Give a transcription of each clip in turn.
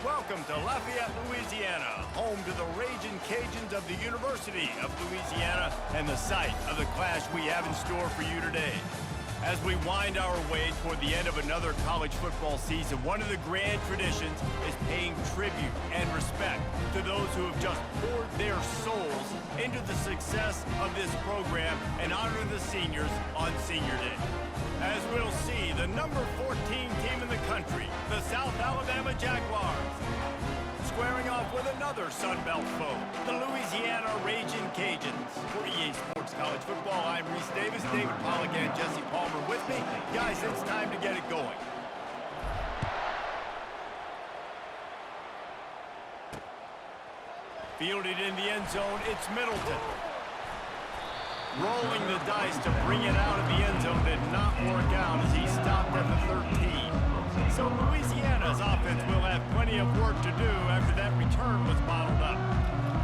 Welcome to Lafayette, Louisiana, home to the Ragin' Cajuns of the University of Louisiana and the site of the clash we have in store for you today. As we wind our way toward the end of another college football season, one of the grand traditions is paying tribute and respect to those who have just poured their souls into the success of this program and honor the seniors on Senior Day. As we'll see, the number 14 team in the country, the South Alabama Jaguars, squaring off with another Sun Belt foe, the Louisiana Ragin' Cajuns. For EA Sports College Football, I'm Reese Davis, David Pollack, and Jesse Palmer with me. Guys, it's time to get it going. Fielded in the end zone, it's Middleton. Rolling the dice to bring it out of the end zone did not work out as he stopped at the 13. So Louisiana's offense will have plenty of work to do after that return was bottled up.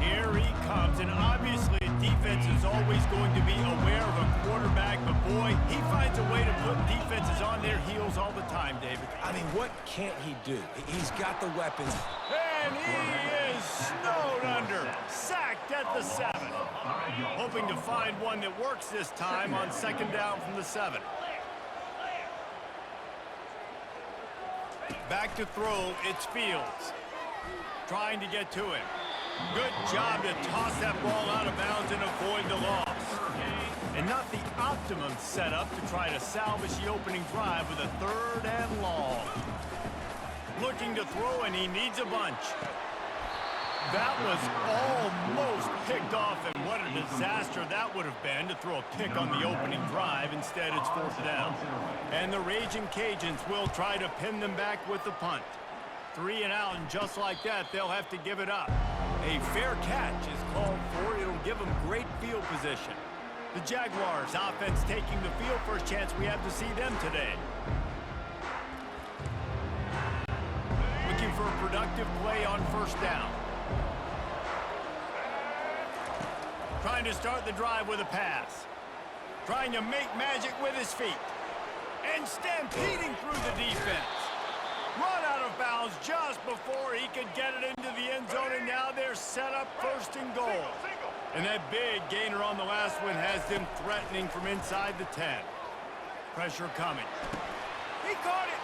Here he comes, and obviously defense is always going to be aware of a quarterback, but boy, he finds a way to put defenses on their heels all the time, David. I mean, what can't he do? He's got the weapons. And he is snowed under, sacked at the 7. Hoping to find one that works this time on second down from the 7. Back to throw, it's Fields. Trying to get to him. Good job to toss that ball out of bounds and avoid the loss. And not the optimum setup to try to salvage the opening drive with a 3rd and long. Looking to throw, and he needs a bunch. That was almost picked off, and what a disaster that would have been to throw a pick on the opening drive. Instead, it's 4th down. And the Ragin' Cajuns will try to pin them back with the punt. 3 and out, and just like that, they'll have to give it up. A fair catch is called for. It'll give them great field position. The Jaguars offense taking the field. First chance we have to see them today. Looking for a productive play on 1st down. Trying to start the drive with a pass. Trying to make magic with his feet. And stampeding through the defense. Run out of bounds just before he could get it into the end zone, and now they're set up 1st and goal. And that big gainer on the last one has them threatening from inside the 10. Pressure coming. He caught it,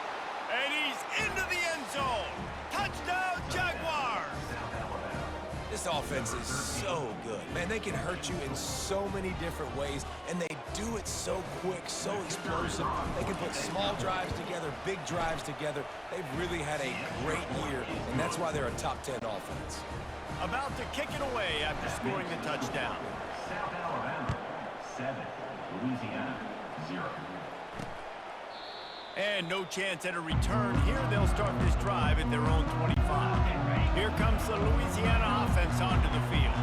and he's into the end zone. Touchdown, Jaguars! This offense is so good. Man, they can hurt you in so many different ways, and they do it so quick, so explosive. They can put small drives together, big drives together. They've really had a great year, and that's why they're a top 10 offense. About to kick it away after scoring the touchdown. South Alabama, 7. Louisiana, 0. And no chance at a return here. They'll start this drive at their own 25. Here comes the Louisiana offense onto the field.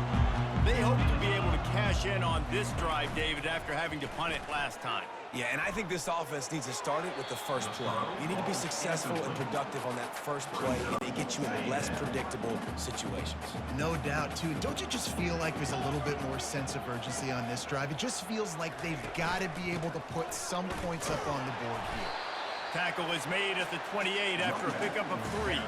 They hope to be able to cash in on this drive, David, after having to punt it last time. Yeah, and I think this offense needs to start it with the first play. You need to be successful and productive on that first play, and they get you in less predictable situations. No doubt, too. Don't you just feel like there's a little bit more sense of urgency on this drive? It just feels like they've got to be able to put some points up on the board here. Tackle is made at the 28 after a pickup of 3.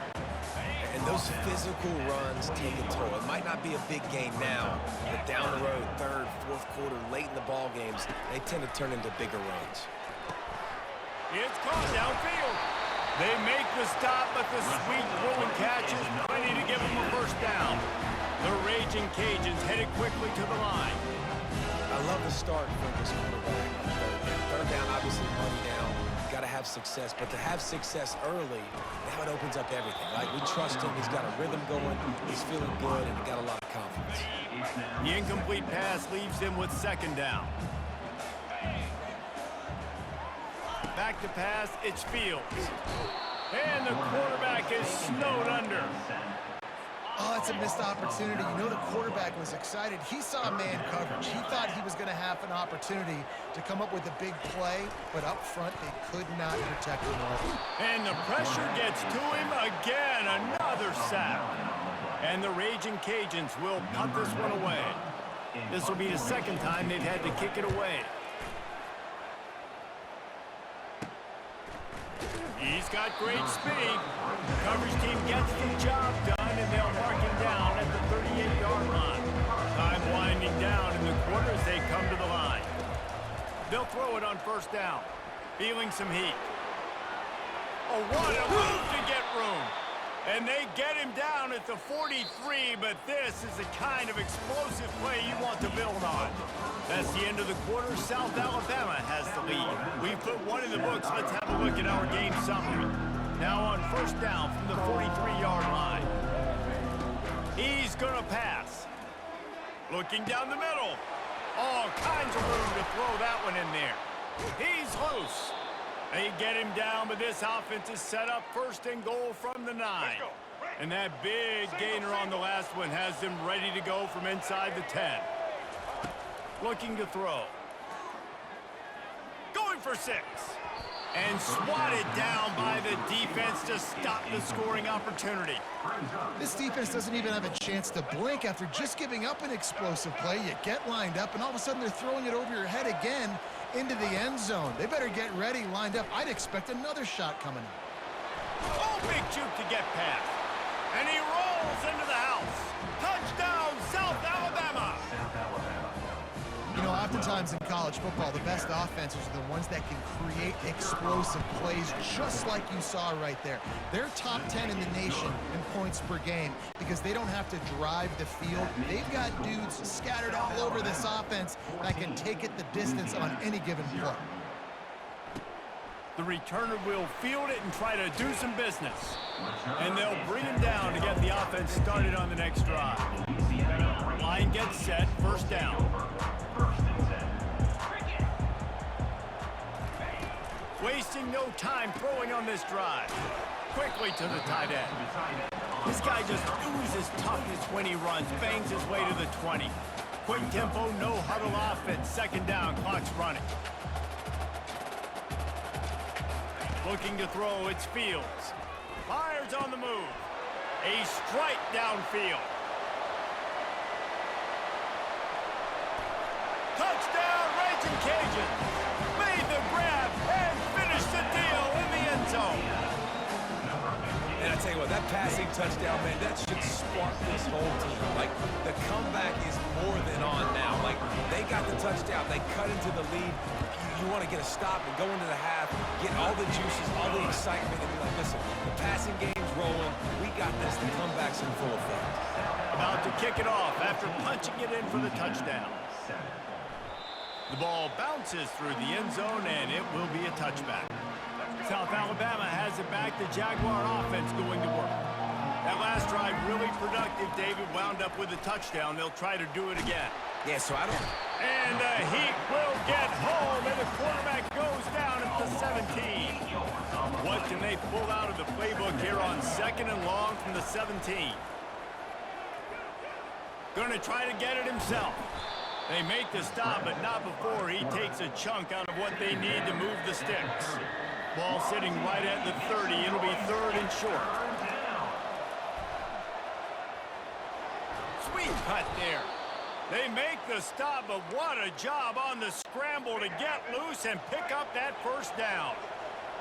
And those physical runs take a toll. It might not be a big game now, but down the road, 3rd, 4th quarter, late in the ball games, they tend to turn into bigger runs. It's caught downfield. They make the stop, but the sweet throw and catch is plenty to give them a 1st down. The Ragin' Cajuns headed quickly to the line. I love the start for this quarterback on 3rd down. 3rd down, obviously, money down. Got to have success, but to have success early, now it opens up everything. Like, we trust him. He's got a rhythm going. He's feeling good, and he got a lot of confidence. The incomplete pass leaves them with 2nd down. Back to pass, it's Fields. And the quarterback is snowed under. Oh, it's a missed opportunity. You know, the quarterback was excited. He saw man coverage. He thought he was going to have an opportunity to come up with a big play, but up front, they could not protect him well. And the pressure gets to him again. Another sack. And the Ragin' Cajuns will punt this one away. This will be the 2nd time they've had to kick it away. He's got great speed. Coverage team gets the job done, and they'll mark him down at the 38-yard line. Time winding down in the quarter as they come to the line. They'll throw it on first down. Feeling some heat. Oh, what a move to get room. And they get him down at the 43, but this is the kind of explosive play you want to build on. That's the end of the quarter. South Alabama has the lead. We've put one in the books. Let's have a look at our game summary. Now on first down from the 43-yard line. He's going to pass. Looking down the middle. All kinds of room to throw that one in there. He's loose. They get him down, but this offense is set up first and goal from the 9. And that big gainer on the last one has them ready to go from inside the 10. Looking to throw. Going for 6. And swatted down by the defense to stop the scoring opportunity. This defense doesn't even have a chance to blink after just giving up an explosive play. You get lined up, and all of a sudden they're throwing it over your head again into the end zone. They better get ready, lined up. I'd expect another shot coming up. Oh, big juke to get past. And he rolls into the house. Touchdown, South Alabama. You know, oftentimes in college football, the best offenses are the ones that can create explosive plays just like you saw right there. They're top 10 in the nation in points per game because they don't have to drive the field. They've got dudes scattered all over this offense that can take it the distance on any given play. The returner will field it and try to do some business. And they'll bring him down to get the offense started on the next drive. Line gets set, first down. Wasting no time throwing on this drive. Quickly to the tight end. This guy just oozes toughness when he runs, bangs his way to the 20. Quick tempo, no huddle offense. Second down, clock's running. Looking to throw, it's Fields. Fires on the move. A strike downfield. Touchdown, Raging Cajuns. Made the grab and finished the deal in the end zone. And I tell you what, that passing touchdown, man, that should spark this whole team. Like, the comeback is more than on now. Like, they got the touchdown. They cut into the lead. You want to get a stop and go into the half, get all the juices, all the excitement, and be like, listen, the passing game's rolling. We got this. The comeback's in full effect. About to kick it off after punching it in for the touchdown. The ball bounces through the end zone, and it will be a touchback. South Alabama has it back. The Jaguar offense going to work. That last drive really productive. David wound up with a touchdown. They'll try to do it again. Yeah, so I don't... And the Heat will get home, and the quarterback goes down at the 17. What can they pull out of the playbook here on second and long from the 17? Going to try to get it himself. They make the stop, but not before he takes a chunk out of what they need to move the sticks. Ball sitting right at the 30. It'll be third and short. Sweet cut there. They make the stop, but what a job on the scramble to get loose and pick up that first down.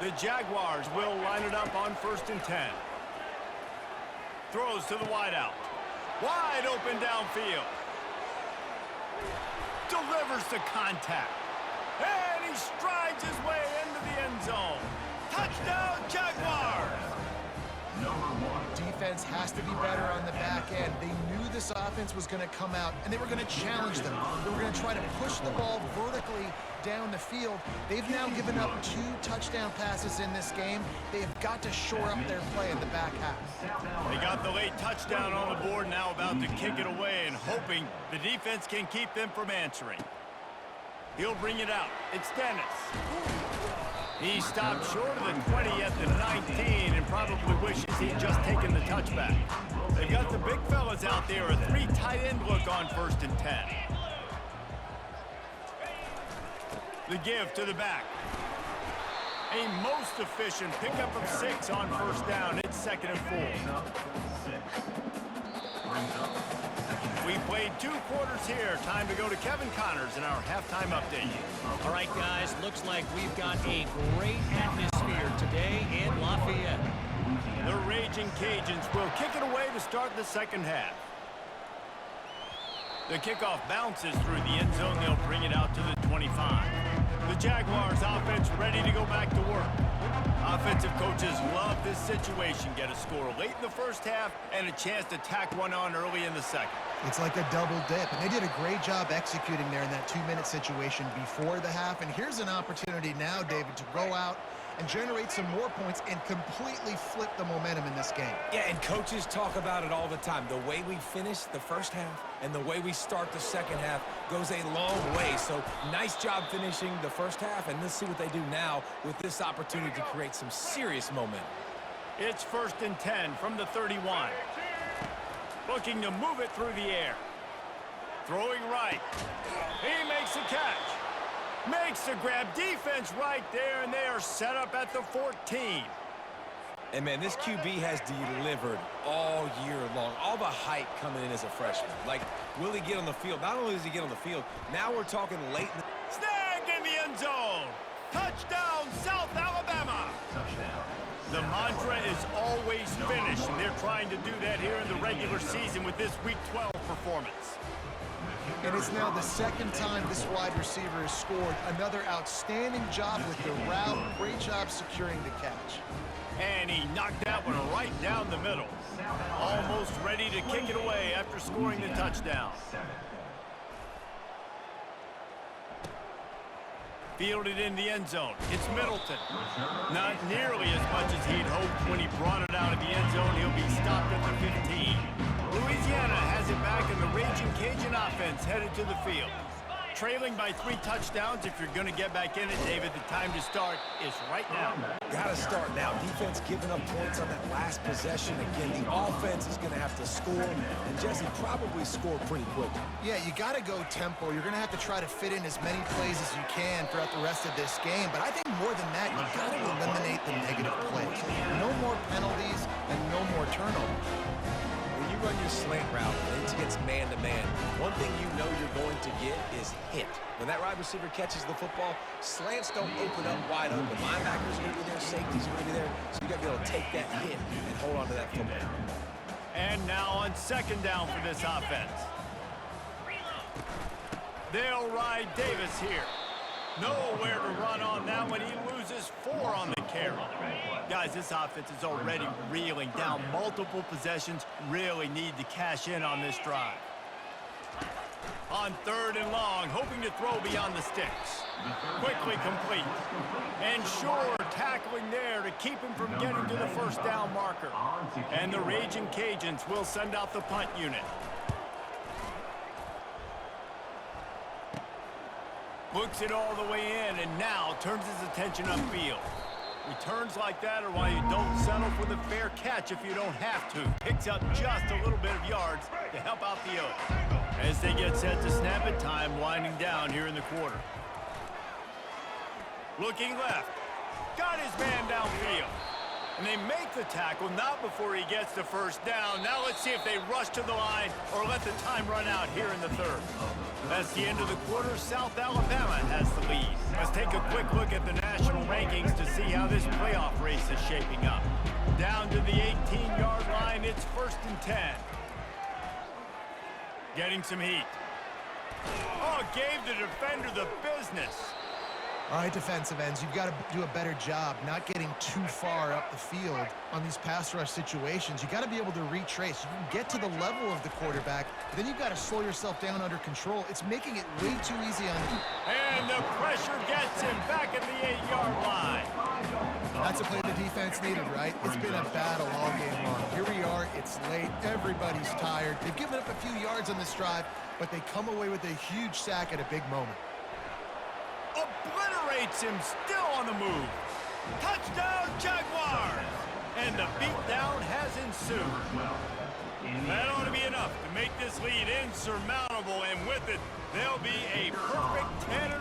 The Jaguars will line it up on first and 10. Throws to the wideout. Wide open downfield. Delivers the contact. And he strides his way into the end zone. Touchdown, Jaguars! Defense has to be better on the back end. They knew this offense was going to come out, and they were going to challenge them. They were going to try to push the ball vertically down the field. They've now given up 2 touchdown passes in this game. They have got to shore up their play in the back half. They got the late touchdown on the board, now about to kick it away and hoping the defense can keep them from answering. He'll bring it out. It's Dennis. He stopped short of the 20 at the 19 and probably wishes he'd just taken the touchback. They've got the big fellas out there, a 3 tight end look on first and 10. The give to the back. A most efficient pickup of 6 on first down. It's second and 4. We played 2 quarters here. Time to go to Kevin Connors in our halftime update. All right, guys, looks like we've got a great atmosphere today in Lafayette. The Raging Raging Cajuns will kick it away to start the second half. The kickoff bounces through the end zone. They'll bring it out to the 25. The Jaguars offense ready to go back to work. Offensive coaches love this situation. Get a score late in the first half and a chance to tack one on early in the second. It's like a double dip, and they did a great job executing there in that 2-minute situation before the half. And here's an opportunity now, David, to go out and generate some more points and completely flip the momentum in this game. Yeah, and coaches talk about it all the time. The way we finish the first half and the way we start the second half goes a long way. So nice job finishing the first half, and let's see what they do now with this opportunity to create some serious momentum. It's 1st and 10 from the 31. Looking to move it through the air. Throwing right. He makes the catch. Makes the grab. Defense right there, and they are set up at the 14. And, man, this QB has delivered all year long. All the hype coming in as a freshman. Like, will he get on the field? Not only does he get on the field, now we're talking late in the... Snagged in the end zone. Touchdown, South Alabama. The mantra is always finish, and they're trying to do that here in the regular season with this Week 12 performance. And it's now the second time this wide receiver has scored. Another outstanding job with the route. Great job securing the catch. And he knocked that one right down the middle. Almost ready to kick it away after scoring the touchdown. Fielded in the end zone. It's Middleton. Not nearly as much as he'd hoped when he brought it out of the end zone. He'll be stopped at the 15. Louisiana has it back, and the Raging Cajun offense headed to the field. Trailing by 3 touchdowns. If you're going to get back in it, David, the time to start is right now. Got to start now. Defense giving up points on that last possession. Again, the offense is going to have to score, and Jesse probably score pretty quick. Yeah, you got to go tempo. You're going to have to try to fit in as many plays as you can throughout the rest of this game. But I think more than that, you got to eliminate the negative plays. No more penalties and no more turnovers. When you run your slant route and it gets man-to-man, one thing you know you're going to get is hit. When that wide receiver catches the football, slants don't open up wide open. Linebackers are going to be there, safeties are going to be there, so you got to be able to take that hit and hold on to that football. And now on 2nd down for this offense. They'll ride Davis here. Nowhere to run on that one. He loses 4 on the carry. Guys, this offense is already reeling down multiple possessions. Really need to cash in on this drive. On 3rd and long, hoping to throw beyond the sticks. Quickly complete. And Shore tackling there to keep him from getting to the 1st down marker. And the Raging Cajuns will send out the punt unit. Looks it all the way in, and now turns his attention upfield. Returns like that are why you don't settle for the fair catch if you don't have to. Picks up just a little bit of yards to help out the Oaks. As they get set to snap it, time winding down here in the quarter. Looking left. Got his man downfield. And they make the tackle, not before he gets the 1st down. Now let's see if they rush to the line or let the time run out here in the 3rd. That's the end of the quarter. South Alabama has the lead. Let's take a quick look at the national rankings to see how this playoff race is shaping up. Down to the 18-yard line, it's 1st and 10. Getting some heat. Oh, gave the defender the business. All right, defensive ends, you've got to do a better job not getting too far up the field on these pass rush situations. You got to be able to retrace. You can get to the level of the quarterback, but then you've got to slow yourself down under control. It's making it way too easy on you. And the pressure gets him back at the 8-yard line. That's a play the defense needed, right? It's been a battle all game long. Here we are. It's late. Everybody's tired. They've given up a few yards on this drive, but they come away with a huge sack at a big moment. Obliterates him, still on the move. Touchdown, Jaguars! And the beatdown has ensued. That ought to be enough to make this lead insurmountable, and with it, they'll be a perfect 10-0.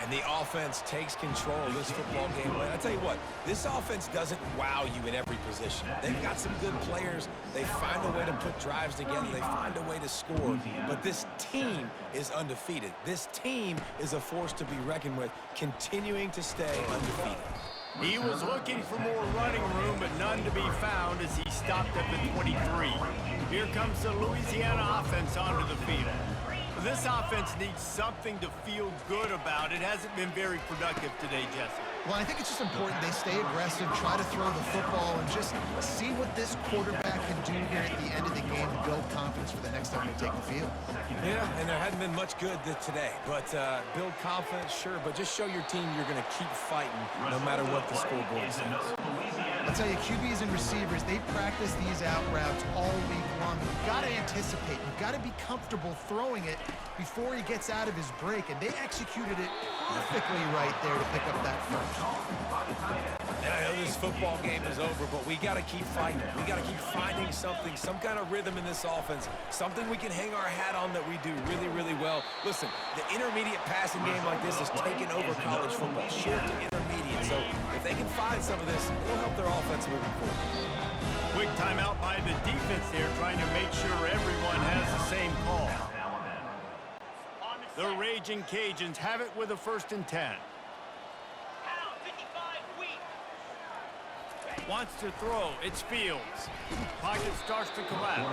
And the offense takes control of this football game. I tell you what, this offense doesn't wow you in every position. They've got some good players. They find a way to put drives together. They find a way to score. But this team is undefeated. This team is a force to be reckoned with, continuing to stay undefeated. He was looking for more running room, but none to be found as he stopped at the 23. Here comes the Louisiana offense onto the field. This offense needs something to feel good about. It hasn't been very productive today, Jesse. Well, I think it's just important they stay aggressive, try to throw the football, and just see what this quarterback can do here at the end of the game to build confidence for the next time they take the field. Yeah, and there hadn't been much good today. But build confidence, sure, but just show your team you're going to keep fighting no matter what the scoreboard says. I'll tell you, QBs and receivers, they practice these out routes all week long. You've got to anticipate. You've got to be comfortable throwing it before he gets out of his break, and they executed it perfectly right there to pick up that first. And I know this football game is over, but we got to keep fighting. We got to keep finding something, some kind of rhythm in this offense, something we can hang our hat on that we do really, really well. Listen, the intermediate passing game like this is taking over college football, short to intermediate. So if they can find some of this, it'll help their offense moving forward. Quick timeout by the defense there, trying to make sure everyone has the same call. The Raging Cajuns have it with a 1st and 10. Wants to throw. It's Fields. Pocket starts to collapse.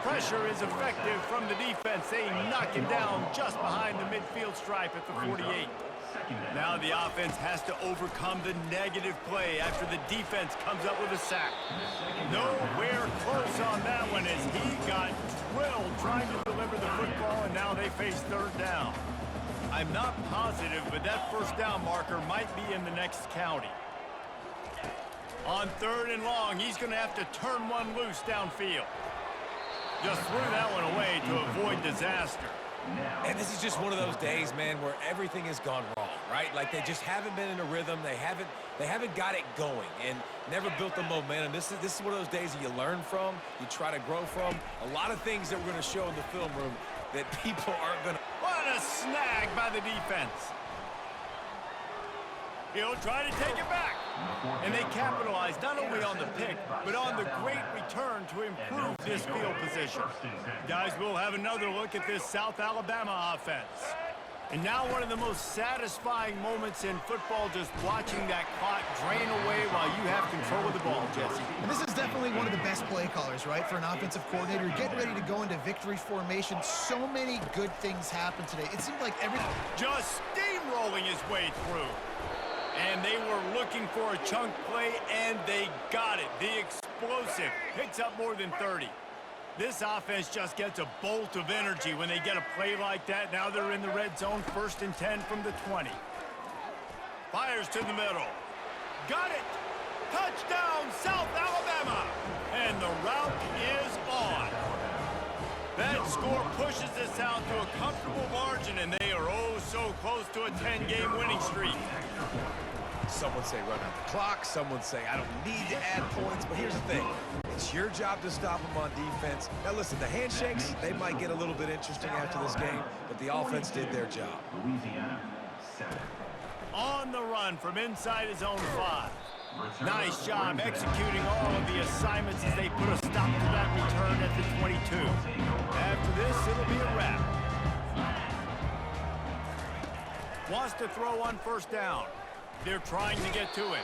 Pressure is effective from the defense. They knock him down just behind the midfield stripe at the 48. Now the offense has to overcome the negative play after the defense comes up with a sack. Nowhere close on that one as he got drilled trying to deliver the football, and now they face 3rd down. I'm not positive, but that 1st down marker might be in the next county. On 3rd and long, he's going to have to turn one loose downfield. Just threw that one away to avoid disaster. And this is just one of those days, man, where everything has gone wrong, right? Like they just haven't been in a rhythm. They haven't got it going and never built the momentum. This is one of those days that you learn from, you try to grow from. A lot of things that we're going to show in the film room that people aren't going to. What a snag by the defense. He'll try to take it back. And they capitalize not only on the pick, but on the great return to improve this field position. Guys, we'll have another look at this South Alabama offense. And now one of the most satisfying moments in football, just watching that clock drain away while you have control of the ball, Jesse. And this is definitely one of the best play callers, right, for an offensive coordinator. Getting ready to go into victory formation. So many good things happen today. It seemed like everything just steamrolling his way through. And they were looking for a chunk play, and they got it. The explosive picks up more than 30. This offense just gets a bolt of energy when they get a play like that. Now they're in the red zone, 1st and 10 from the 20. Fires to the middle. Got it. Touchdown, South Alabama. And the route is on. That score pushes us out to a comfortable margin, and they are oh so close to a 10-game winning streak. Some would say run out the clock. Some would say I don't need to add points. But here's the thing. It's your job to stop them on defense. Now, listen, the handshakes, they might get a little bit interesting after this game, but the offense did their job. Louisiana, 7. On the run from inside his own 5. Nice job executing all of the assignments as they put a stop to that return at the 22. After this, it'll be a wrap. Wants to throw on 1st down. They're trying to get to him.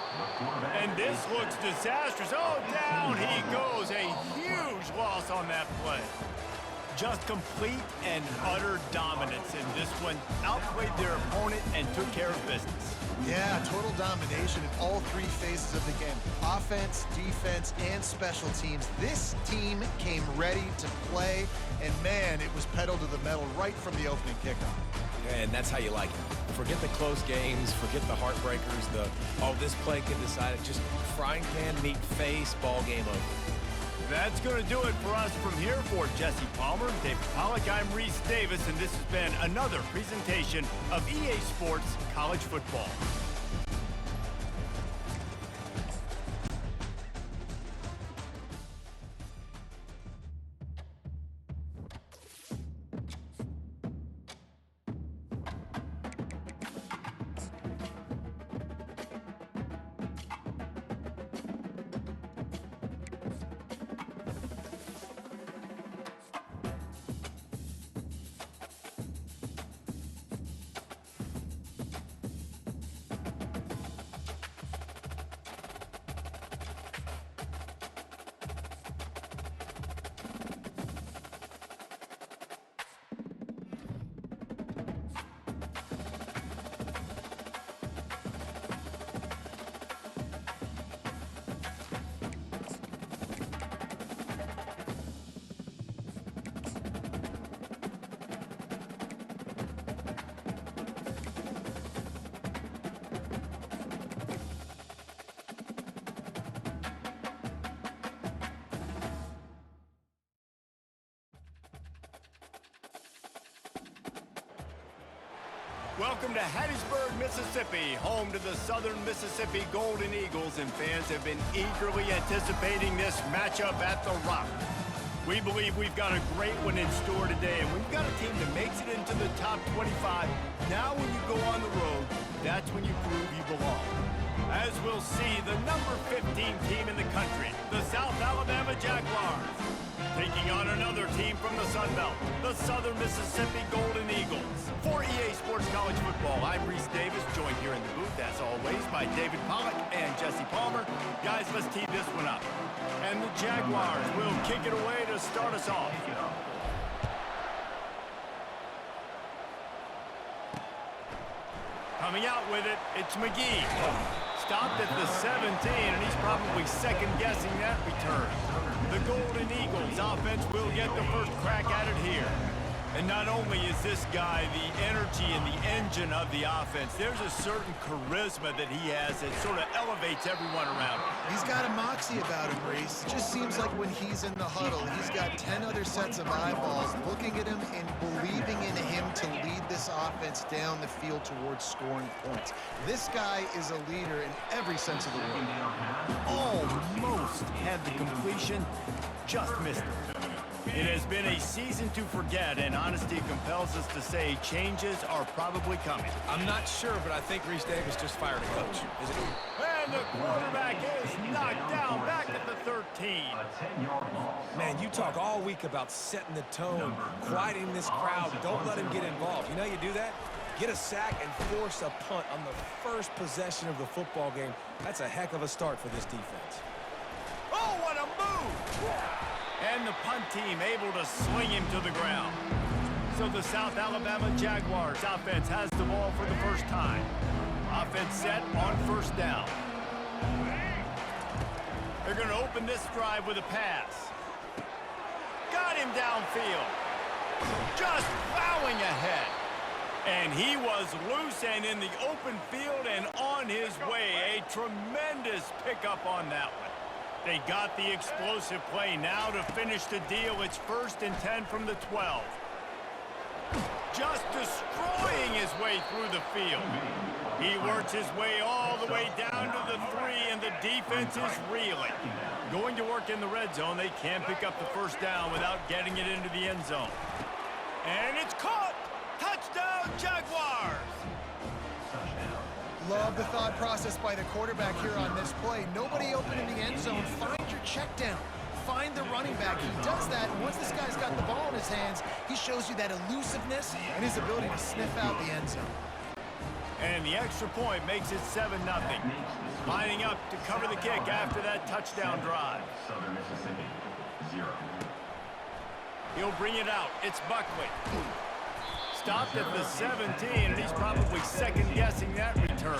And this looks disastrous. Oh, down he goes. A huge loss on that play. Just complete and utter dominance in this one. Outplayed their opponent and took care of business. Yeah, total domination in all 3 phases of the game. Offense, defense, and special teams. This team came ready to play, and man, it was pedal to the metal right from the opening kickoff. And that's how you like it. Forget the close games, forget the heartbreakers, this play can decide it. Just frying pan, meat face, ball game over. That's going to do it for us from here. For Jesse Palmer and David Pollack, I'm Reese Davis, and this has been another presentation of EA Sports College Football. Welcome to Hattiesburg, Mississippi, home to the Southern Mississippi Golden Eagles, and fans have been eagerly anticipating this matchup at the Rock. We believe we've got a great one in store today, and we've got a team that makes it into the top 25. Now when you go on the road, that's when you prove you belong. As we'll see, the number 15 team in the country, the South Alabama Jaguars, taking on another team from the Sun Belt, the Southern Mississippi Golden Eagles. For EA Sports College Football, I'm Reese Davis, joined here in the booth, as always, by David Pollack and Jesse Palmer. Guys, let's tee this one up. And the Jaguars will kick it away to start us off. Coming out with it, it's McGee. Stopped at the 17, and he's probably second-guessing that return. The Golden Eagles offense will get the first crack at it here. And not only is this guy the energy and the engine of the offense, there's a certain charisma that he has that sort of elevates everyone around him. He's got a moxie about him, Reese. It just seems like when he's in the huddle, he's got 10 other sets of eyeballs looking at him and believing in him to lead this offense down the field towards scoring points. This guy is a leader in every sense of the word. Almost had the completion, just missed it. It has been a season to forget, and honesty compels us to say changes are probably coming. I'm not sure, but I think Reese Davis just fired a coach. Is it? And the quarterback is knocked down back at the 13. Man, you talk all week about setting the tone, quieting this crowd. Don't let him get involved. You know how you do that? Get a sack and force a punt on the first possession of the football game. That's a heck of a start for this defense. Oh, what a move! And the punt team able to swing him to the ground. So the South Alabama Jaguars offense has the ball for the first time. Offense set on first down. They're going to open this drive with a pass. Got him downfield. Just plowing ahead. And he was loose and in the open field and on his way. A tremendous pickup on that one. They got the explosive play now to finish the deal. It's 1st and 10 from the 12. Just destroying his way through the field. He works his way all the way down to the 3, and the defense is reeling. Going to work in the red zone, they can't pick up the first down without getting it into the end zone. And it's caught! Touchdown, Jaguars! Love the thought process by the quarterback here on this play. Nobody open in the end zone. Find your check down. Find the running back. He does that, and once this guy's got the ball in his hands, he shows you that elusiveness and his ability to sniff out the end zone. And the extra point makes it 7-0. Lining up to cover the kick after that touchdown drive. Southern Mississippi, 0. He'll bring it out. It's Buckley. Stopped at the 17, and he's probably second-guessing that return.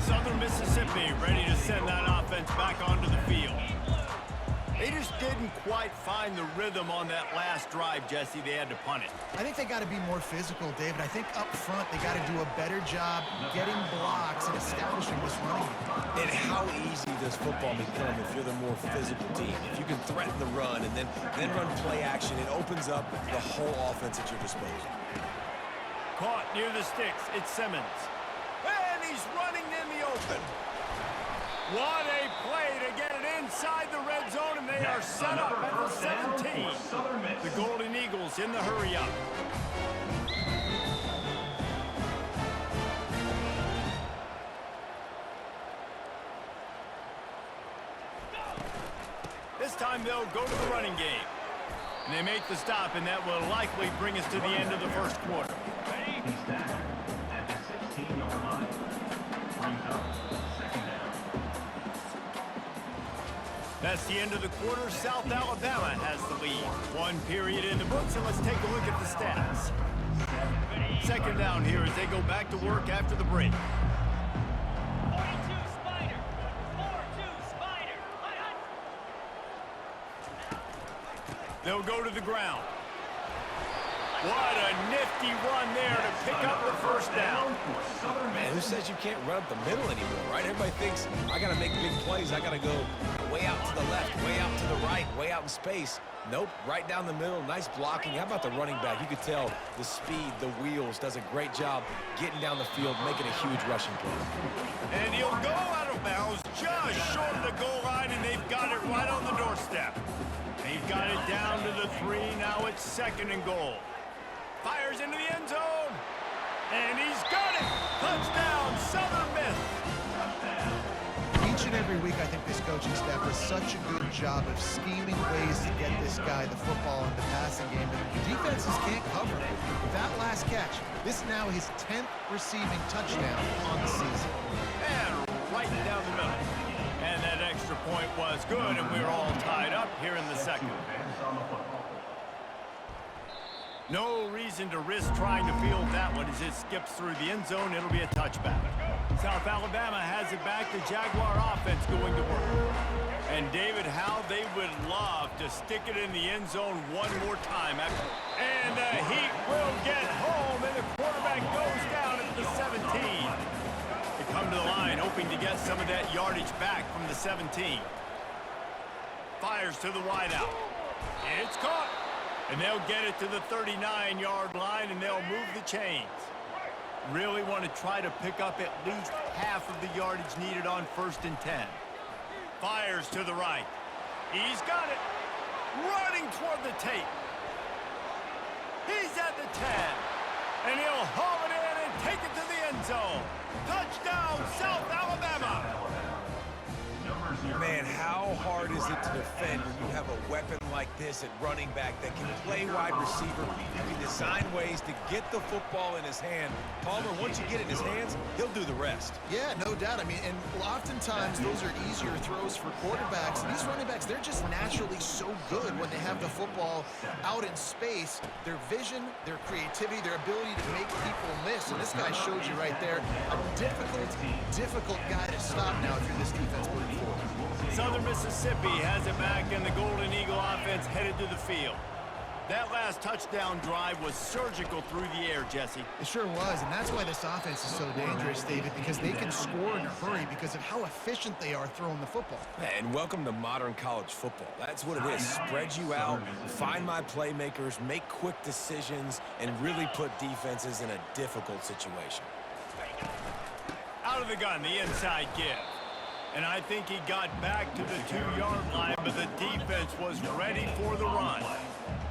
Southern Mississippi ready to send that offense back onto the field. They just didn't quite find the rhythm on that last drive, Jesse. They had to punt it. I think they got to be more physical, David. I think up front they got to do a better job getting blocks and establishing this running game. And how easy does football become if you're the more physical team? If you can threaten the run and then run play action, it opens up the whole offense at your disposal. Caught near the sticks. It's Simmons. And he's running in the open. What a play to get it inside the red zone, and they are set up at the 17. The Golden Eagles in the hurry-up. This time they'll go to the running game. And they make the stop, and that will likely bring us to the end of the first quarter. He's down at the 16-yard line. Brings up 2nd down. That's the end of the quarter. South Alabama has the lead. 1 period in the books, and let's take a look at the stats. 2nd down here as they go back to work after the break. 42 Spider. 4-2 Spider. They'll go to the ground. What a nifty run there to pick up the first down. Man, who says you can't run up the middle anymore, right? Everybody thinks, I got to make big plays. I got to go way out to the left, way out to the right, way out in space. Nope, right down the middle. Nice blocking. How about the running back? You could tell the speed, the wheels, does a great job getting down the field, making a huge rushing play. And he'll go out of bounds just short of the goal line, and they've got it right on the doorstep. They've got it down to the 3. Now it's 2nd and goal. Fires into the end zone. And he's got it. Touchdown, Southern Miss. Each and every week, I think this coaching staff does such a good job of scheming ways to get this guy the football in the passing game, and defenses can't cover it. That last catch, this is now his 10th receiving touchdown on the season. And right down the middle. And that extra point was good, and we're all tied up here in the second. No reason to risk trying to field that one as it skips through the end zone. It'll be a touchback. South Alabama has it back. The Jaguar offense going to work. And David, how they would love to stick it in the end zone one more time. And the Heat will get home, and the quarterback goes down at the 17. They come to the line, hoping to get some of that yardage back from the 17. Fires to the wideout. It's caught. And they'll get it to the 39-yard line, and they'll move the chains. Really want to try to pick up at least half of the yardage needed on 1st and 10. Fires to the right. He's got it. Running toward the tape. He's at the 10. And he'll haul it in and take it to the end zone. Touchdown, South Alabama. Man, how hard is it to defend when you have a weapon like this at running back that can play wide receiver, can design ways to get the football in his hand? Palmer, once you get it in his hands, he'll do the rest. Yeah, no doubt. I mean, and oftentimes those are easier throws for quarterbacks. And these running backs, they're just naturally so good when they have the football out in space. Their vision, their creativity, their ability to make people miss. And this guy showed you right there a difficult guy to stop now if you're this defense moving forward. Southern Mississippi has it back, and the Golden Eagle offense headed to the field. That last touchdown drive was surgical through the air, Jesse. It sure was, and that's why this offense is so dangerous, David, because they can score in a hurry because of how efficient they are throwing the football. And welcome to modern college football. That's what it is. Spread you out, find my playmakers, make quick decisions, and really put defenses in a difficult situation. Out of the gun, the inside give. And I think he got back to the 2-yard line, but the defense was ready for the run.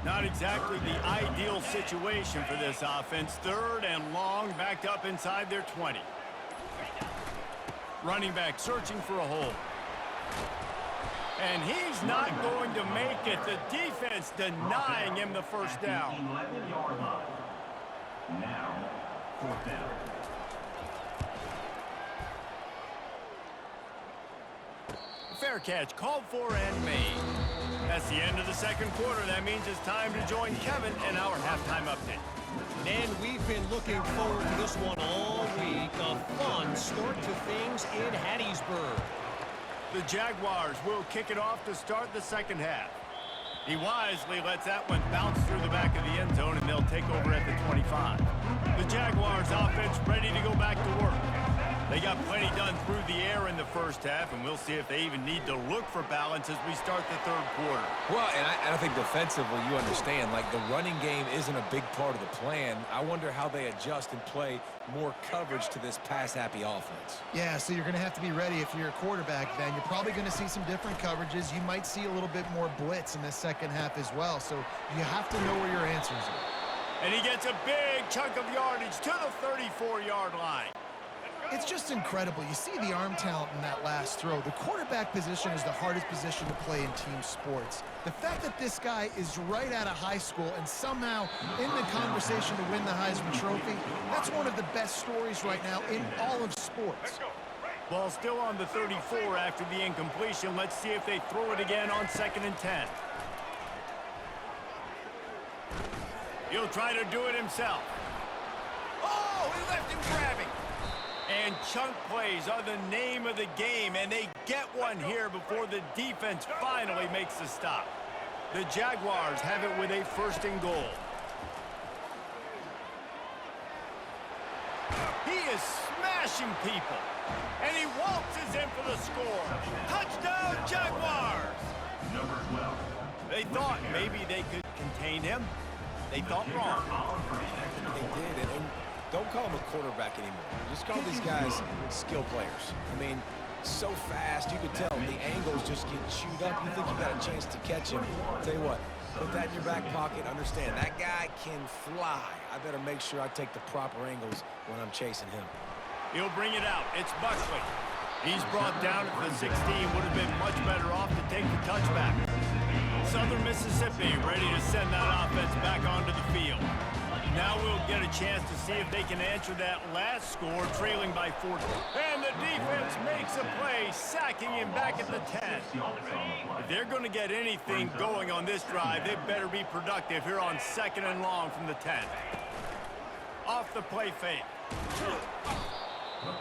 Not exactly the ideal situation for this offense. 3rd and long, backed up inside their 20. Running back searching for a hole. And he's not going to make it. The defense denying him the first down. 11-yard line. Now, 4th down. Fair catch, called for and made. That's the end of the second quarter. That means it's time to join Kevin in our halftime update. And we've been looking forward to this one all week. A fun start to things in Hattiesburg. The Jaguars will kick it off to start the second half. He wisely lets that one bounce through the back of the end zone, and they'll take over at the 25. The Jaguars offense ready to go back to work. They got plenty done through the air in the first half, and we'll see if they even need to look for balance as we start the third quarter. Well, and I think defensively, you understand, like the running game isn't a big part of the plan. I wonder how they adjust and play more coverage to this pass-happy offense. Yeah, so you're going to have to be ready if you're a quarterback then. You're probably going to see some different coverages. You might see a little bit more blitz in the second half as well, so you have to know where your answers are. And he gets a big chunk of yardage to the 34-yard line. It's just incredible. You see the arm talent in that last throw. The quarterback position is the hardest position to play in team sports. The fact that this guy is right out of high school and somehow in the conversation to win the Heisman Trophy, that's one of the best stories right now in all of sports. Ball still on the 34 after the incompletion. Let's see if they throw it again on 2nd and 10. He'll try to do it himself. Oh, he left him grabbing. And chunk plays are the name of the game, and they get one here before the defense finally makes the stop. The Jaguars have it with a 1st and goal. He is smashing people, and he waltzes in for the score. Touchdown, Jaguars! They thought maybe they could contain him. They thought wrong. They did, and don't call him a quarterback anymore. Just call these guys skill players. I mean, so fast, you could tell the angles just get chewed up. You think you got a chance to catch him. I'll tell you what, put that in your back pocket. Understand, that guy can fly. I better make sure I take the proper angles when I'm chasing him. He'll bring it out. It's Buckley. He's brought down at the 16. Would have been much better off to take the touchback. Southern Mississippi ready to send that offense back onto the field. Now we'll get a chance to see if they can answer that last score, trailing by 40. And the defense makes a play, sacking him back at the 10. If they're going to get anything going on this drive, they better be productive here on 2nd and long from the 10. Off the play fake.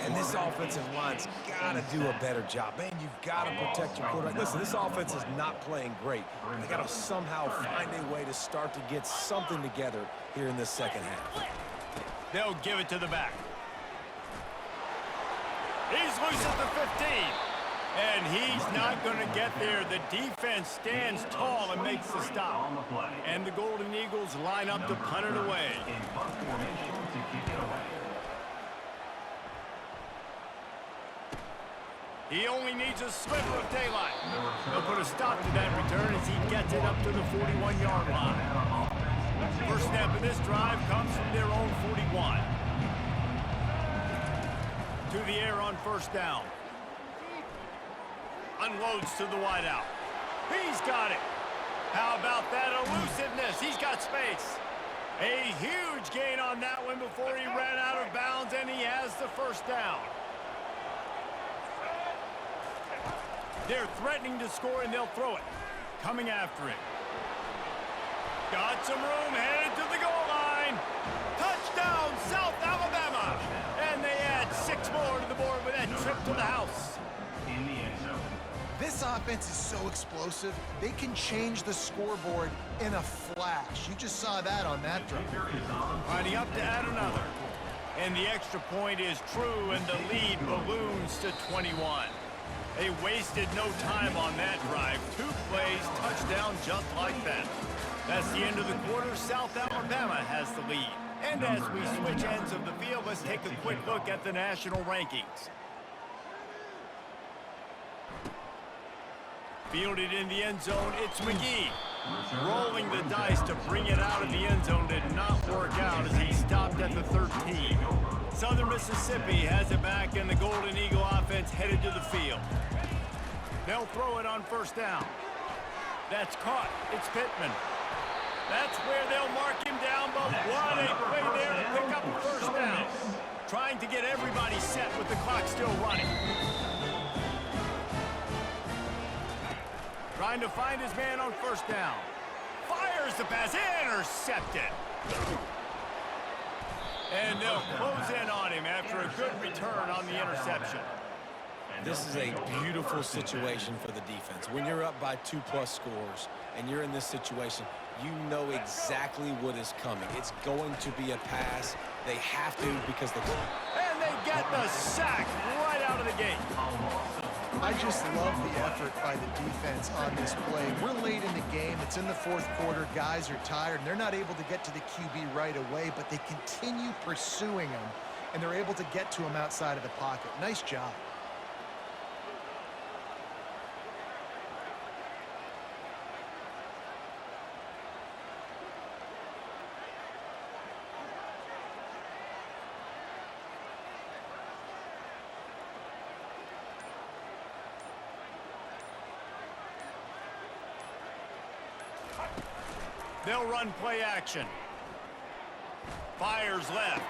And this offensive line's got to do a better job. Man, you've got to protect your quarterback. Listen, this offense is not playing great. They got to somehow find a way to start to get something together here in this second half. They'll give it to the back. He's loose at the 15. And he's not going to get there. The defense stands tall and makes the stop. And the Golden Eagles line up to punt it away. He only needs a sliver of daylight. They'll put a stop to that return as he gets it up to the 41-yard line. First snap of this drive comes from their own 41. To the air on first down. Unloads to the wideout. He's got it. How about that elusiveness? He's got space. A huge gain on that one before he ran out of bounds, and he has the first down. They're threatening to score, and they'll throw it. Coming after it. Got some room, headed to the goal line. Touchdown, South Alabama. And they add 6 more to the board with that trip to the house. This offense is so explosive, they can change the scoreboard in a flash. You just saw that on that drive. Lining up to add another. And the extra point is true, and the lead balloons to 21. They wasted no time on that drive. 2 plays, touchdown just like that. That's the end of the quarter. South Alabama has the lead. And as we switch ends of the field, let's take a quick look at the national rankings. Fielded in the end zone, it's McGee. Rolling the dice to bring it out of the end zone did not work out as he stopped at the 13. Southern Mississippi has it back, and the Golden Eagle offense headed to the field. They'll throw it on first down. That's caught. It's Pittman. That's where they'll mark him down, but what a play there to pick up the first down. Trying to get everybody set with the clock still running. Trying to find his man on first down. Fires the pass. Intercepted. And they'll close in on him after a good return on the interception. This is a beautiful situation for the defense. When you're up by 2+ scores and you're in this situation, you know exactly what is coming. It's going to be a pass. They have to because the... And they get the sack right out of the gate. I just love the effort by the defense on this play. We're late in the game. It's in the 4th quarter. Guys are tired, and they're not able to get to the QB right away, but they continue pursuing him, and they're able to get to him outside of the pocket. Nice job. They'll run play action. Fires left.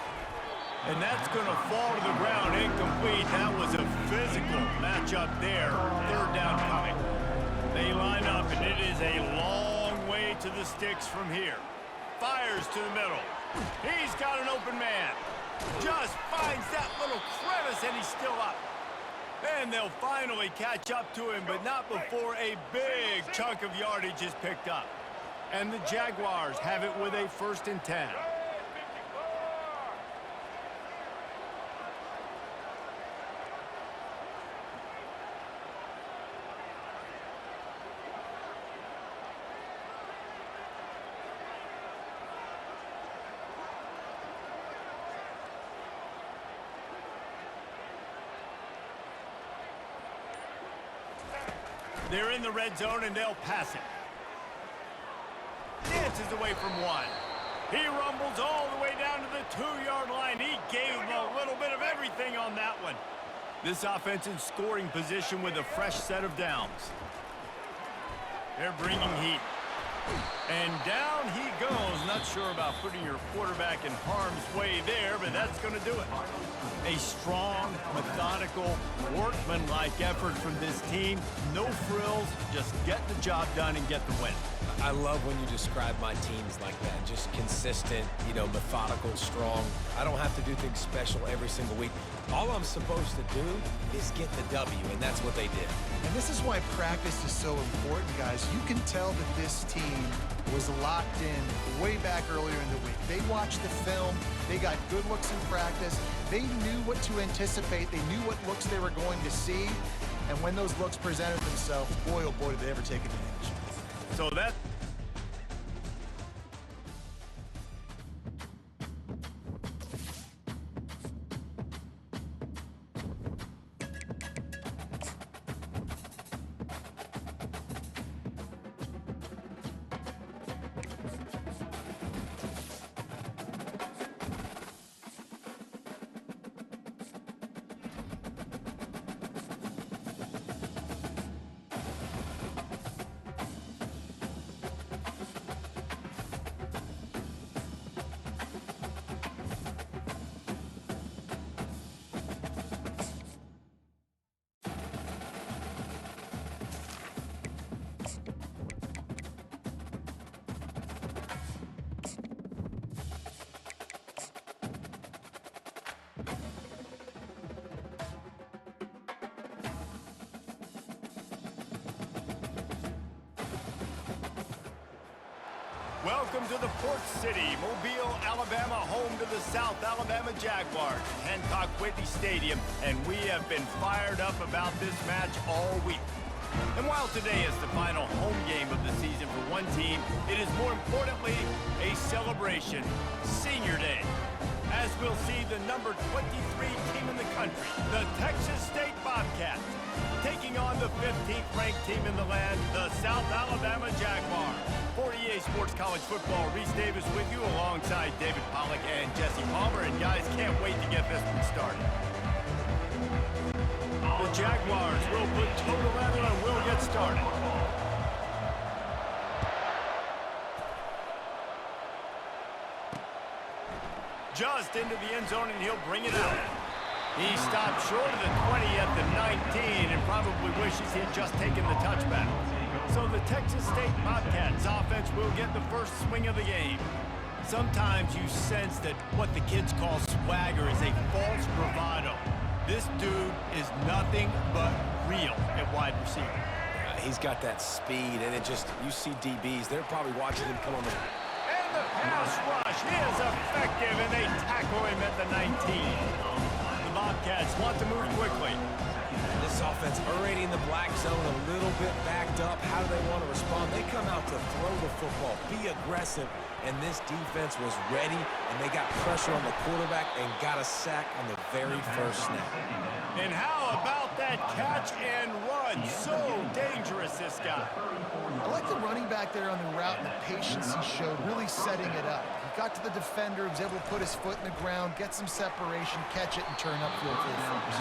And that's going to fall to the ground incomplete. That was a physical matchup there. 3rd down coming. They line up, and it is a long way to the sticks from here. Fires to the middle. He's got an open man. Just finds that little crevice, and he's still up. And they'll finally catch up to him, but not before a big chunk of yardage is picked up. And the Jaguars have it with a 1st and 10. They're in the red zone, and they'll pass it. Dances away from one. He rumbles all the way down to the 2-yard line. He gave him a little bit of everything on that one. This offense in scoring position with a fresh set of downs. They're bringing heat. And down he goes. Not sure about putting your quarterback in harm's way there, but that's going to do it. A strong, methodical, workmanlike effort from this team. No frills, just get the job done and get the win. I love when you describe my teams like that. Just consistent, methodical, strong. I don't have to do things special every single week. All I'm supposed to do is get the W, and that's what they did. And this is why practice is so important, guys. You can tell that this team was locked in way back earlier in the week. They watched the film. They got good looks in practice. They knew what to anticipate. They knew what looks they were going to see. And when those looks presented themselves, boy, oh boy, did they ever take advantage. So that... Welcome to the Port City, Mobile, Alabama, home to the South Alabama Jaguars, Hancock Whitney Stadium, and we have been fired up about this match all week. And while today is the final home game of the season for one team, it is more importantly a celebration, Senior Day, as we'll see the number 23 team in the country, the Texas State Bobcats, taking on the 15th ranked team in the land, the South Alabama Jaguars. For EA Sports College Football, Reese Davis with you alongside David Pollack and Jesse Palmer. And guys, can't wait to get this one started. The Jaguars will put total level and will get started. Just into the end zone, and he'll bring it out. He stopped short of the 20 at the 19 and probably wishes he had just taken the touchback. So the Texas State Bobcats offense will get the first swing of the game. Sometimes you sense that what the kids call swagger is a false bravado. This dude is nothing but real at wide receiver. Yeah, he's got that speed, and you see DBs, they're probably watching him come on the... And the pass rush is effective, and they tackle him at the 19. The Bobcats want to move quickly. This offense already in the black zone, a little bit backed up. How do they want to respond? They come out to throw the football, be aggressive, and this defense was ready, and they got pressure on the quarterback and got a sack on the very first snap. And how about that catch and run? So dangerous, this guy. I like the running back there on the route and the patience he showed, really setting it up. He got to the defender, was able to put his foot in the ground, get some separation, catch it, and turn upfield for the first.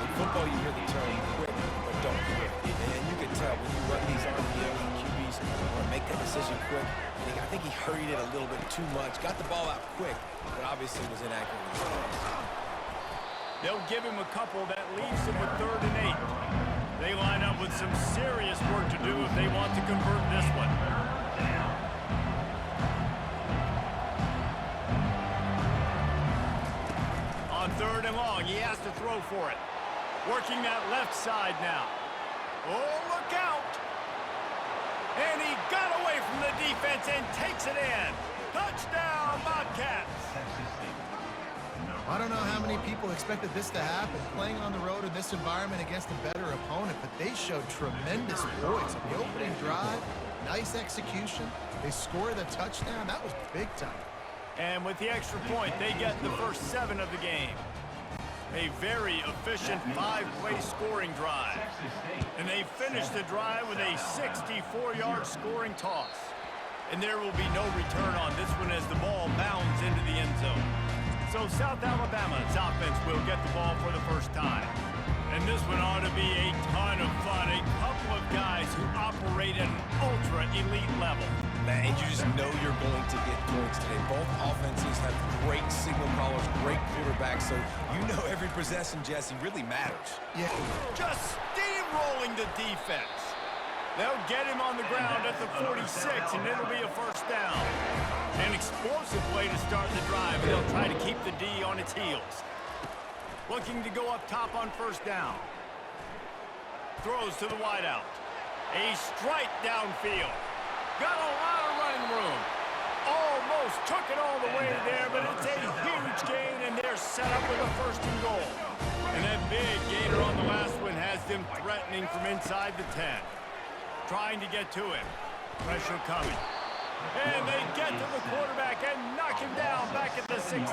In football, you hear the term quick, but don't quit. And you can tell when you run these RPO and QBs want to make that decision quick. I think he hurried it a little bit too much, got the ball out quick, but obviously was inaccurate with his throws. They'll give him a couple that leaves him with 3rd and 8. They line up with some serious work to do if they want to convert this one. On 3rd and long, he has to throw for it. Working that left side now. Oh, look out! And he got away from the defense and takes it in. Touchdown, Bobcats! I don't know how many people expected this to happen, playing on the road in this environment against a better opponent, but they showed tremendous poise. On the opening drive, nice execution. They scored a touchdown. That was big time. And with the extra point, they get the first 7 of the game. A very efficient 5-play scoring drive. And they finished the drive with a 64-yard scoring toss. And there will be no return on this one as the ball bounds into the end zone. So South Alabama's offense will get the ball for the first time. And this one ought to be a ton of fun. A couple of guys who operate at an ultra-elite level. Man, you just know you're going to get points today. Both offenses have great signal callers, great quarterbacks, so you know every possession, Jesse, really matters. Yeah. Just steamrolling the defense. They'll get him on the ground at the 46, and it'll be a first down. An explosive way to start the drive, and they'll try to keep the D on its heels. Looking to go up top on first down. Throws to the wideout. A strike downfield. Got a lot of running room. Almost took it all the way there, but it's a huge gain, and they're set up with a first and goal. And that big gainer on the last one has them threatening from inside the 10. Trying to get to him. Pressure coming. And they get to the quarterback and knock him down back at the 16.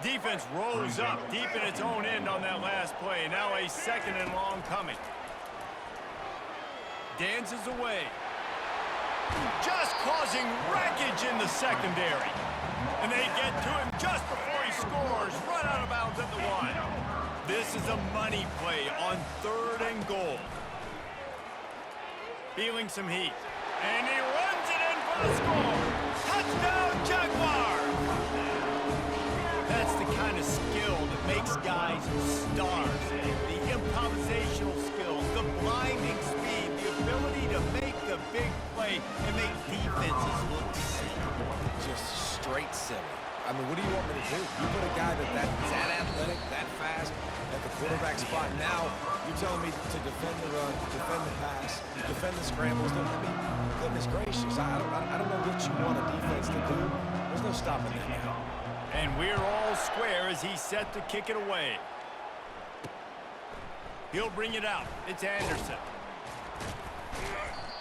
Defense rolls up deep in its own end on that last play. Now a second and long coming. Dances away. Just causing wreckage in the secondary. And they get to him just before he scores. Run out of bounds at the 1. This is a money play on 3rd and goal. Feeling some heat. And he runs it in for the score. Touchdown, Jaguars! That's the kind of skill that makes guys stars. The improvisational skills, the blinding speed, the ability to make the big play and make defenses look silly. Just straight silly. I mean, what do you want me to do? You put a guy that's that athletic, that fast, at the quarterback spot. Now, you're telling me to defend the run, defend the pass, defend the scrambles. I mean, goodness gracious. I don't know what you want a defense to do. There's no stopping that now. And we're all square as he's set to kick it away. He'll bring it out. It's Anderson.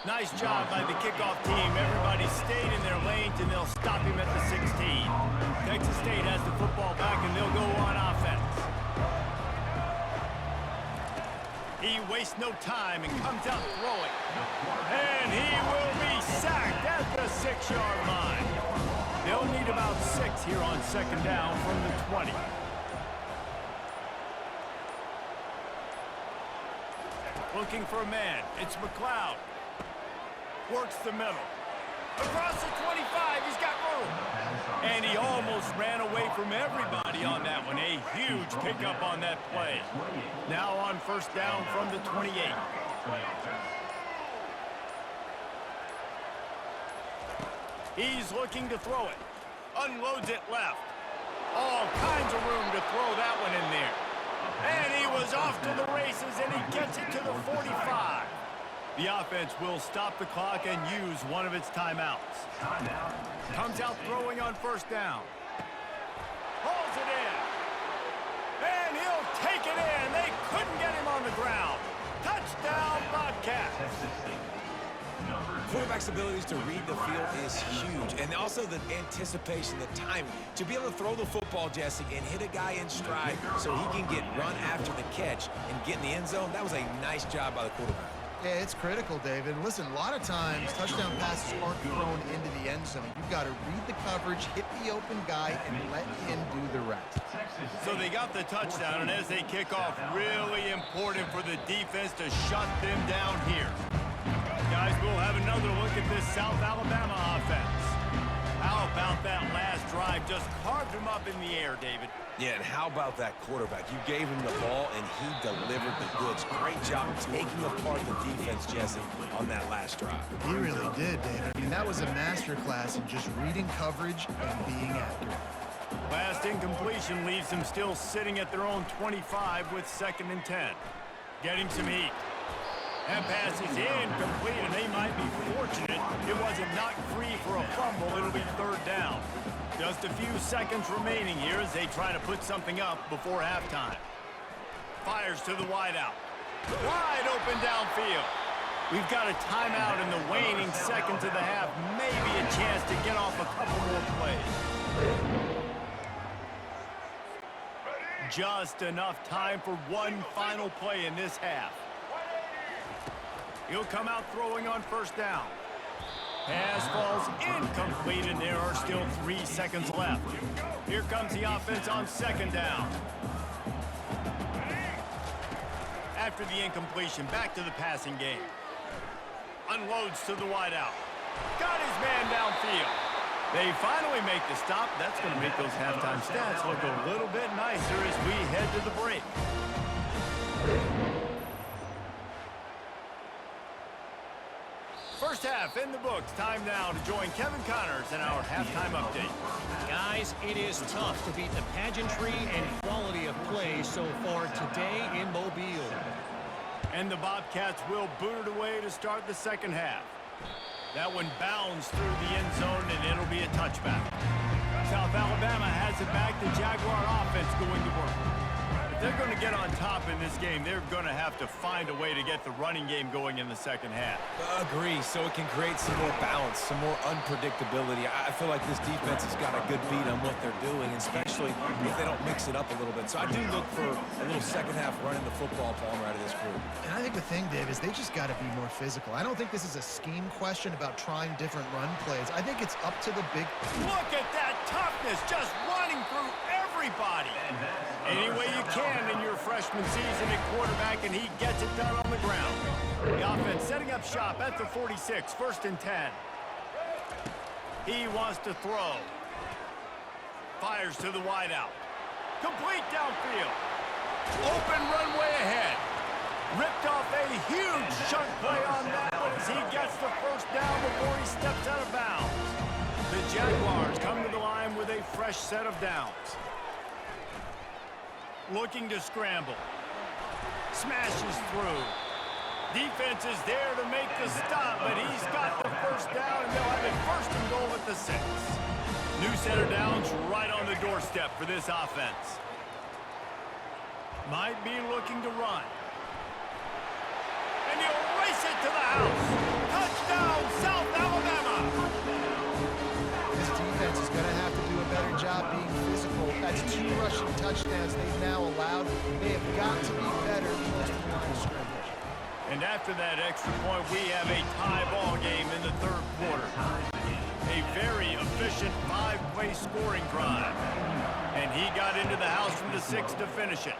Nice job by the kickoff team. Everybody stayed in their lanes, and they'll stop him at the 16. Texas State has the football back, and they'll go on offense. He wastes no time and comes out throwing. And he will be sacked at the 6-yard line. They'll need about 6 here on second down from the 20. Looking for a man. It's McLeod. Works the middle. Across the 25, he's got room. And he almost ran away from everybody on that one. A huge pickup on that play. Now on first down from the 28. He's looking to throw it. Unloads it left. All kinds of room to throw that one in there. And he was off to the races, and he gets it to the 45. The offense will stop the clock and use one of its timeouts. Comes out throwing on first down. Hauls it in. And he'll take it in. They couldn't get him on the ground. Touchdown, Bobcats. Quarterback's abilities to read the field is huge, and also the anticipation, the timing. To be able to throw the football, Jesse, and hit a guy in stride so he can get run after the catch and get in the end zone, that was a nice job by the quarterback. Yeah, it's critical, David. Listen, a lot of times touchdown passes aren't thrown into the end zone. You've got to read the coverage, hit the open guy, and let him do the rest. So they got the touchdown, and as they kick off, really important for the defense to shut them down here. Guys, we'll have another look at this South Alabama offense. How about that last drive? Just carved him up in the air, David. Yeah, and how about that quarterback? You gave him the ball, and he delivered the goods. Great job taking apart the defense, Jesse, on that last drive. He really did, David. I mean, that was a masterclass in just reading coverage and being accurate. Last incompletion leaves them still sitting at their own 25 with 2nd and 10. Getting some heat. That pass is incomplete, and they might be fortunate it wasn't knocked free for a fumble. It'll be 3rd down. Just a few seconds remaining here as they try to put something up before halftime. Fires to the wideout. Wide open downfield. We've got a timeout in the waning seconds of the half. Maybe a chance to get off a couple more plays. Just enough time for one final play in this half. He'll come out throwing on first down. Pass falls incomplete, and there are still 3 seconds left. Here comes the offense on second down. After the incompletion, back to the passing game. Unloads to the wideout. Got his man downfield. They finally make the stop. That's going to make those halftime stats look a little bit nicer as we head to the break. First half in the books. Time now to join Kevin Connors in our halftime update. Guys, it is tough to beat the pageantry and quality of play so far today in Mobile. And the Bobcats will boot it away to start the second half. That one bounds through the end zone, and it'll be a touchback. South Alabama has it back. The Jaguar offense going to work. If they're going to get on top in this game, they're going to have to find a way to get the running game going in the second half. Agree, so it can create some more balance, some more unpredictability. I feel like this defense has got a good beat on what they're doing, especially if they don't mix it up a little bit. So I do look for a little second half running the football palmer out of this group. And I think the thing, Dave, is they just got to be more physical. I don't think this is a scheme question about trying different run plays. I think it's up to the big... Look at that toughness, just running through everybody. Any way you can in your freshman season at quarterback, and he gets it done on the ground. The offense setting up shop at the 46, 1st and 10. He wants to throw. Fires to the wideout. Complete downfield. Open runway ahead. Ripped off a huge chunk play on that one as he gets the first down before he steps out of bounds. The Jaguars come to the line with a fresh set of downs. Looking to scramble. Smashes through. Defense is there to make the stop, but he's got the first down, and they'll have it 1st and goal at the 6. New set of downs right on the doorstep for this offense. Might be looking to run. And he'll race it to the house. Touchdown, South Alabama! This defense is going to have to do a better job being physical. That's 2 rushing touchdowns they've now allowed. They have got to be better close to the line of scrimmage. And after that extra point, we have a tie ball game in the 3rd quarter. A very efficient 5-play scoring drive. And he got into the house from the 6 to finish it.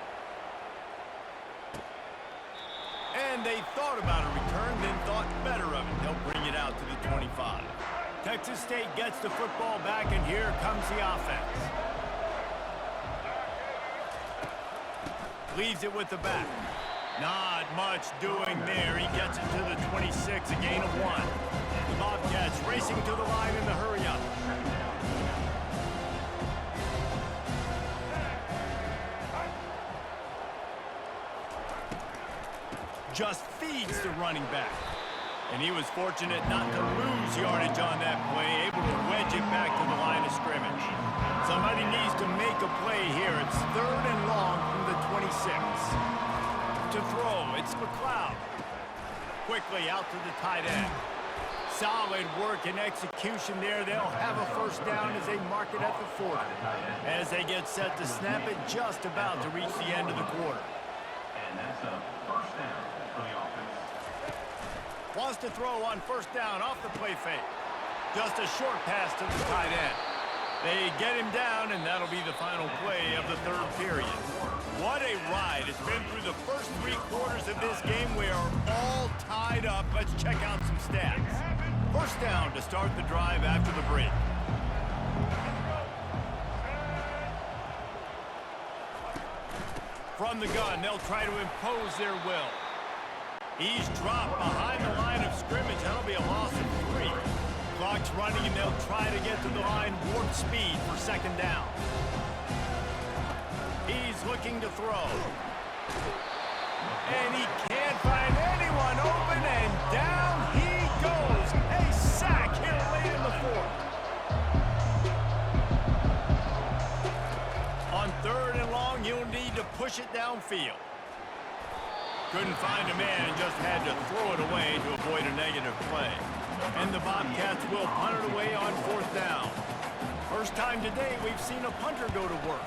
And they thought about a return, then thought better of it. They'll bring it out to the 25. Texas State gets the football back, and here comes the offense. Leaves it with the back. Not much doing there. He gets it to the 26, a gain of 1. The Bobcats racing to the line in the hurry-up. Just feeds the running back. And he was fortunate not to lose yardage on that play, able to wedge it back to the line of scrimmage. Somebody needs to make a play here. It's 3rd and long from the 26. To throw, it's McLeod. Quickly out to the tight end. Solid work and execution there. They'll have a first down as they mark it at the 40. As they get set to snap it, just about to reach the end of the quarter. And that's a first down for the offense. Wants to throw on first down off the play fake. Just a short pass to the tight end. They get him down, and that'll be the final play of the 3rd period. What a ride. It's been through the first 3 quarters of this game. We are all tied up. Let's check out some stats. First down to start the drive after the break. From the gun, they'll try to impose their will. He's dropped behind the line of scrimmage. That'll be a loss of 3. Clock's running, and they'll try to get to the line warp speed for second down. He's looking to throw. And he can't find anyone open, and down he goes. A sack here late in the 4th. On 3rd and long, he'll need to push it downfield. Couldn't find a man, just had to throw it away to avoid a negative play. And the Bobcats will punt it away on 4th down. First time today we've seen a punter go to work.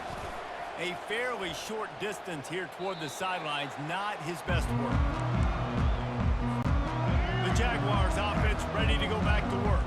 A fairly short distance here toward the sidelines, not his best work. The Jaguars offense ready to go back to work.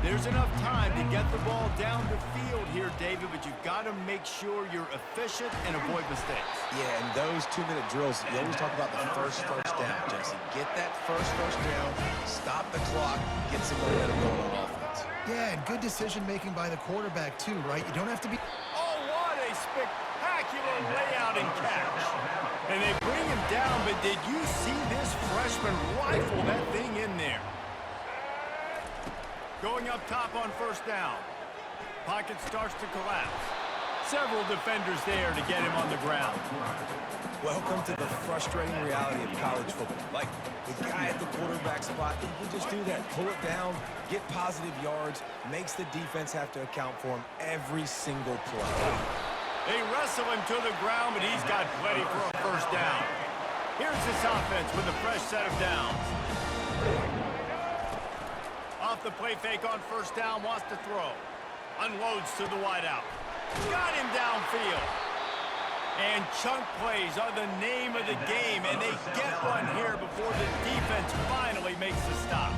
There's enough time to get the ball down the field here, David, but you've got to make sure you're efficient and avoid mistakes. Yeah, and those 2-minute drills, you always talk about the first down, Jesse. Get that first down, stop the clock, get some momentum going on offense. Yeah, and good decision-making by the quarterback, too, right? You don't have to be... Oh, what a spectacular layout and catch. And they bring him down, but did you see this freshman rifle that thing in there? Going up top on first down. Pocket starts to collapse. Several defenders there to get him on the ground. Welcome to the frustrating reality of college football. Like, the guy at the quarterback spot, he can just do that. Pull it down, get positive yards, makes the defense have to account for him every single play. They wrestle him to the ground, but he's got plenty for a first down. Here's this offense with a fresh set of downs. Off the play fake on first down, wants to throw. Unloads to the wideout. Got him downfield. And chunk plays are the name of the game, and they get one here before the defense finally makes the stop.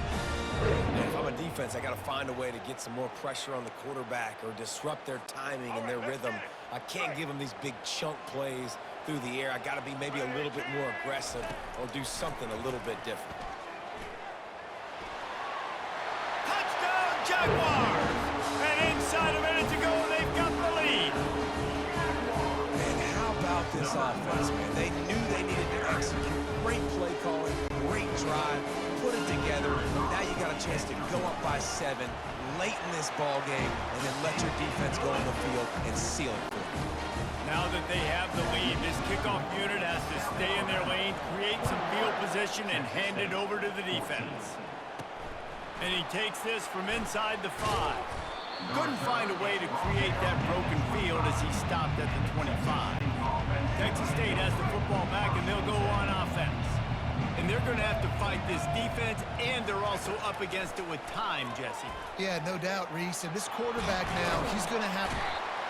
And if I'm a defense, I got to find a way to get some more pressure on the quarterback or disrupt their timing and their rhythm. I can't give them these big chunk plays through the air. I got to be maybe a little bit more aggressive or do something a little bit different. Jaguars! And inside a minute to go, they've got the lead. And how about this offense, man? They knew they needed to execute. Great play calling, great drive, put it together. Now you got a chance to go up by 7 late in this ball game and then let your defense go on the field and seal it for you. Now that they have the lead, this kickoff unit has to stay in their lane, create some field position, and hand it over to the defense. And he takes this from inside the 5. Couldn't find a way to create that broken field as he stopped at the 25. Texas State has the football back, and they'll go on offense. And they're going to have to fight this defense, and they're also up against it with time, Jesse. Yeah, no doubt, Reese. And this quarterback now, he's going to have...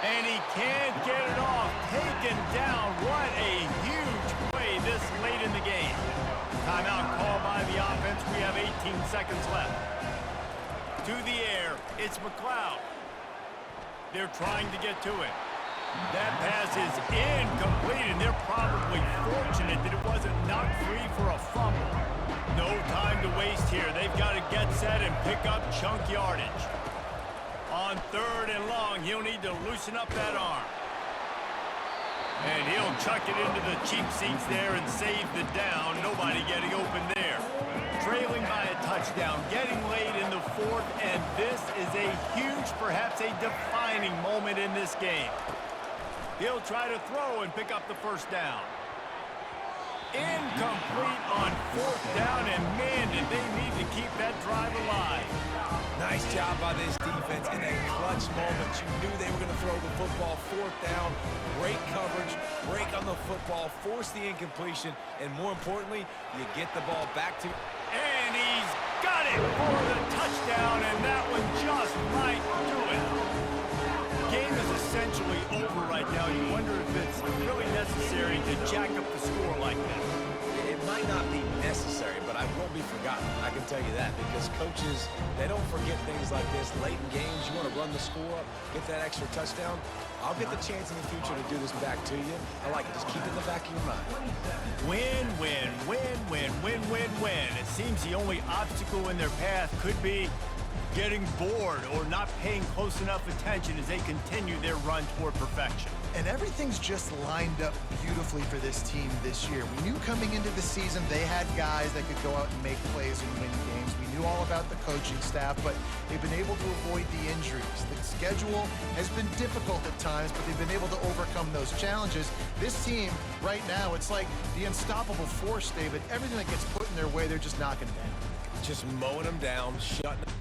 And he can't get it off. Taken down. What a huge play this late in the game. Timeout called by the offense. We have 18 seconds left. To the air, it's McLeod. They're trying to get to it. That pass is incomplete, and they're probably fortunate that it wasn't knocked free for a fumble. No time to waste here. They've got to get set and pick up chunk yardage. On 3rd and long, he'll need to loosen up that arm. And he'll chuck it into the cheap seats there and save the down. Nobody getting open there. Trailing by a touchdown, getting late in the 4th, and this is a huge, perhaps a defining moment in this game. He'll try to throw and pick up the first down. Incomplete on 4th down, and man, did they need to keep that drive alive. Nice job by this defense in a clutch moment. You knew they were going to throw the football. 4th down, great coverage, break on the football, force the incompletion, and more importantly, you get the ball back to... And he's got it for the touchdown, and that one just might do it. The game is essentially over right now. You wonder if it's really necessary to jack up the score like this. It might not be necessary, but I won't be forgotten. I can tell you that, because coaches, they don't forget things like this. Late in games, you want to run the score up, get that extra touchdown. I'll get the chance in the future to do this back to you. I like it. Just keep it in the back of your mind. Win, win, win, win, win, win, win. It seems the only obstacle in their path could be getting bored or not paying close enough attention as they continue their run toward perfection. And everything's just lined up beautifully for this team this year. We knew coming into the season they had guys that could go out and make plays and win games. We knew all about the coaching staff, but they've been able to avoid the injuries. The schedule has been difficult at times, but they've been able to overcome those challenges. This team, right now, it's like the unstoppable force, David. Everything that gets put in their way, they're just knocking down. Just mowing them down, shutting them